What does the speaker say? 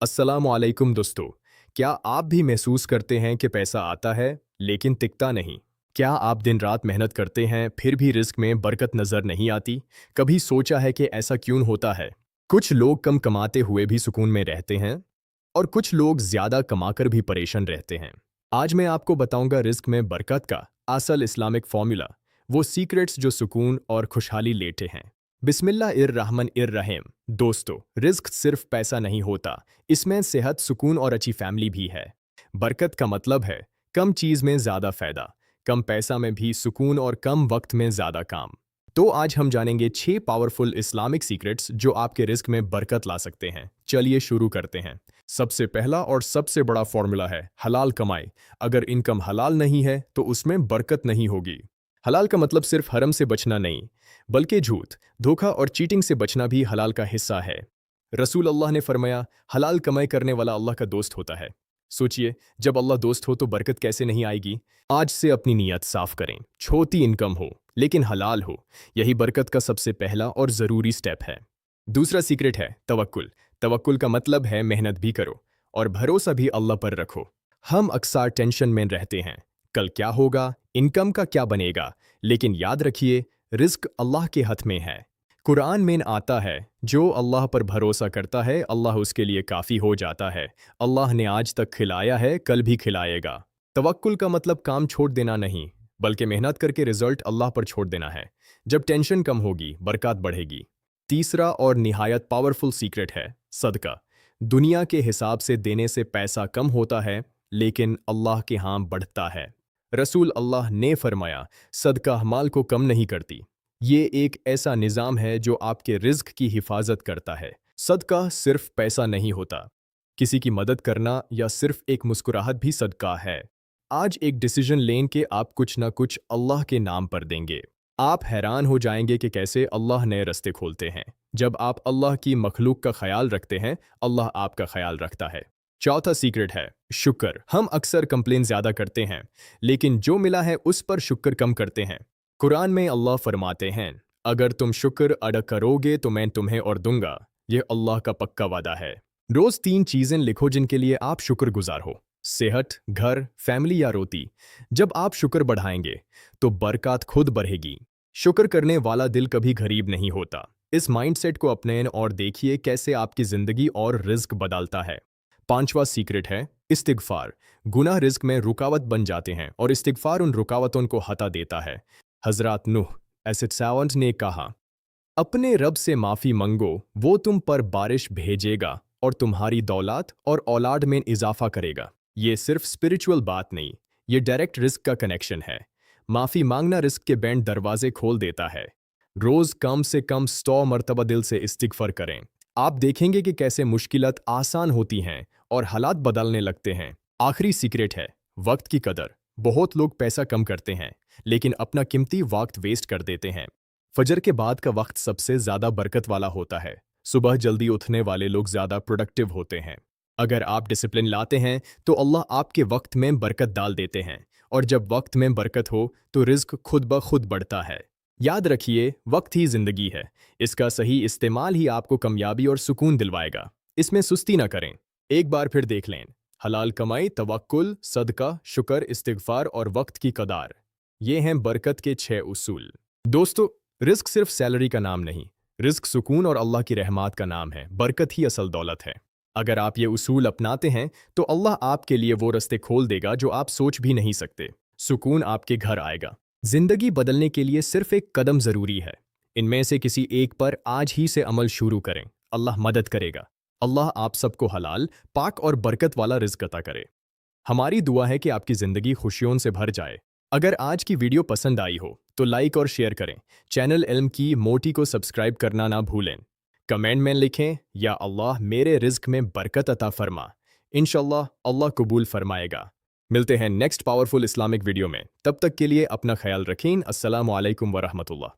अस्सलाम वालेकुम दोस्तों। क्या आप भी महसूस करते हैं कि पैसा आता है लेकिन टिकता नहीं? क्या आप दिन रात मेहनत करते हैं फिर भी रिस्क में बरकत नजर नहीं आती? कभी सोचा है कि ऐसा क्यों होता है? कुछ लोग कम कमाते हुए भी सुकून में रहते हैं और कुछ लोग ज्यादा कमाकर भी परेशान रहते हैं। आज मैं आपको बताऊंगा रिस्क में बरकत का असल इस्लामिक फॉर्मूला, वो सीक्रेट्स जो सुकून और खुशहाली लेते हैं। बिस्मिल्लाहिर्रहमानिर्रहीम। दोस्तों, रिस्क सिर्फ पैसा नहीं होता, इसमें सेहत, सुकून और अच्छी फैमिली भी है। बरकत का मतलब है कम चीज में ज्यादा फायदा, कम पैसा में भी सुकून और कम वक्त में ज्यादा काम। तो आज हम जानेंगे 6 पावरफुल इस्लामिक सीक्रेट्स जो आपके रिस्क में बरकत ला सकते हैं। चलिए शुरू करते हैं। सबसे पहला और सबसे बड़ा फॉर्मूला है हलाल कमाई। अगर इनकम हलाल नहीं है तो उसमें बरकत नहीं होगी। हलाल का मतलब सिर्फ हरम से बचना नहीं, बल्कि झूठ, धोखा और चीटिंग से बचना भी हलाल का हिस्सा है। रसूल अल्लाह ने फरमाया, हलाल कमाई करने वाला अल्लाह का दोस्त होता है। सोचिए, जब अल्लाह दोस्त हो तो बरकत कैसे नहीं आएगी। आज से अपनी नीयत साफ करें, छोटी इनकम हो लेकिन हलाल हो। यही बरकत का सबसे पहला और ज़रूरी स्टेप है। दूसरा सीक्रेट है तवक्कुल। तवक्कुल का मतलब है मेहनत भी करो और भरोसा भी अल्लाह पर रखो। हम अक्सर टेंशन में रहते हैं, कल क्या होगा, इनकम का क्या बनेगा, लेकिन याद रखिए रिस्क अल्लाह के हाथ में है। कुरान में आता है, जो अल्लाह पर भरोसा करता है अल्लाह उसके लिए काफ़ी हो जाता है। अल्लाह ने आज तक खिलाया है, कल भी खिलाएगा। तवक्कुल का मतलब काम छोड़ देना नहीं, बल्कि मेहनत करके रिजल्ट अल्लाह पर छोड़ देना है। जब टेंशन कम होगी, बरकत बढ़ेगी। तीसरा और निहायत पावरफुल सीक्रेट है सदका। दुनिया के हिसाब से देने से पैसा कम होता है, लेकिन अल्लाह के यहाँ बढ़ता है। रसूल अल्लाह ने फरमाया, सदका माल को कम नहीं करती। ये एक ऐसा निज़ाम है जो आपके रिज्क की हिफाजत करता है। सदका सिर्फ पैसा नहीं होता, किसी की मदद करना या सिर्फ एक मुस्कुराहट भी सदका है। आज एक डिसीजन लें कि आप कुछ ना कुछ अल्लाह के नाम पर देंगे। आप हैरान हो जाएंगे कि कैसे अल्लाह नए रास्ते खोलते हैं। जब आप अल्लाह की मखलूक का ख्याल रखते हैं, अल्लाह आपका ख्याल रखता है। चौथा सीक्रेट है शुक्र। हम अक्सर कंप्लेन ज्यादा करते हैं, लेकिन जो मिला है उस पर शुक्र कम करते हैं। कुरान में अल्लाह फरमाते हैं, अगर तुम शुक्र अदा करोगे तो मैं तुम्हें और दूंगा। यह अल्लाह का पक्का वादा है। रोज 3 चीजें लिखो जिनके लिए आप शुक्रगुजार हो: सेहत, घर, फैमिली या रोटी। जब आप शुक्र बढ़ाएंगे तो बरकत खुद बढ़ेगी। शुक्र करने वाला दिल कभी गरीब नहीं होता। इस माइंडसेट को अपनें और देखिए कैसे आपकी जिंदगी और रिज्क बदलता है। पांचवा सीक्रेट है इस्तिगफार। गुनाह रिज्क में रुकावट बन जाते हैं और इस्तिगफार उन रुकावटों को हटा देता है। हजरत नूह अलैहिस्सलाम ने कहा, अपने रब से माफ़ी मंगो, वो तुम पर बारिश भेजेगा और तुम्हारी दौलत और औलाद में इजाफा करेगा। ये सिर्फ स्पिरिचुअल बात नहीं, ये डायरेक्ट रिस्क का कनेक्शन है। माफ़ी मांगना रिस्क के बैंड दरवाजे खोल देता है। रोज़ कम से कम 100 मरतबा दिल से इस्तिगफार करें। आप देखेंगे कि कैसे मुश्किलात आसान होती हैं और हालात बदलने लगते हैं। आखिरी सीक्रेट है वक्त की कदर। बहुत लोग पैसा कम करते हैं, लेकिन अपना कीमती वक्त वेस्ट कर देते हैं। फजर के बाद का वक्त सबसे ज़्यादा बरकत वाला होता है। सुबह जल्दी उठने वाले लोग ज़्यादा प्रोडक्टिव होते हैं। अगर आप डिसिप्लिन लाते हैं तो अल्लाह आपके वक्त में बरकत डाल देते हैं, और जब वक्त में बरकत हो तो रिज्क खुद ब खुद बढ़ता है। याद रखिए, वक्त ही जिंदगी है। इसका सही इस्तेमाल ही आपको कामयाबी और सुकून दिलवाएगा। इसमें सुस्ती ना करें। एक बार फिर देख लें, हलाल कमाई, तवक्कुल, सदका, शुक्र, इस्तिगफार और वक्त की कदार। ये हैं बरकत के 6 उसूल। दोस्तों, रिस्क सिर्फ सैलरी का नाम नहीं, रिस्क सुकून और अल्लाह की रहमत का नाम है। बरकत ही असल दौलत है। अगर आप ये उसूल अपनाते हैं तो अल्लाह आपके लिए वो रास्ते खोल देगा जो आप सोच भी नहीं सकते। सुकून आपके घर आएगा। जिंदगी बदलने के लिए सिर्फ एक कदम जरूरी है। इनमें से किसी एक पर आज ही से अमल शुरू करें। अल्लाह मदद करेगा। अल्लाह आप सबको हलाल, पाक और बरकत वाला रिज़्क अता करे। हमारी दुआ है कि आपकी ज़िंदगी खुशियों से भर जाए। अगर आज की वीडियो पसंद आई हो तो लाइक और शेयर करें। चैनल इल्म की मोटी को सब्सक्राइब करना ना भूलें। कमेंट में लिखें, या अल्लाह मेरे रिज़्क में बरकत अता फरमा। इंशाअल्लाह अल्लाह कबूल फरमाएगा। मिलते हैं नेक्स्ट पावरफुल इस्लामिक वीडियो में। तब तक के लिए अपना ख्याल रखें। अस्सलामु अलैकुम वरहमतुल्लाह।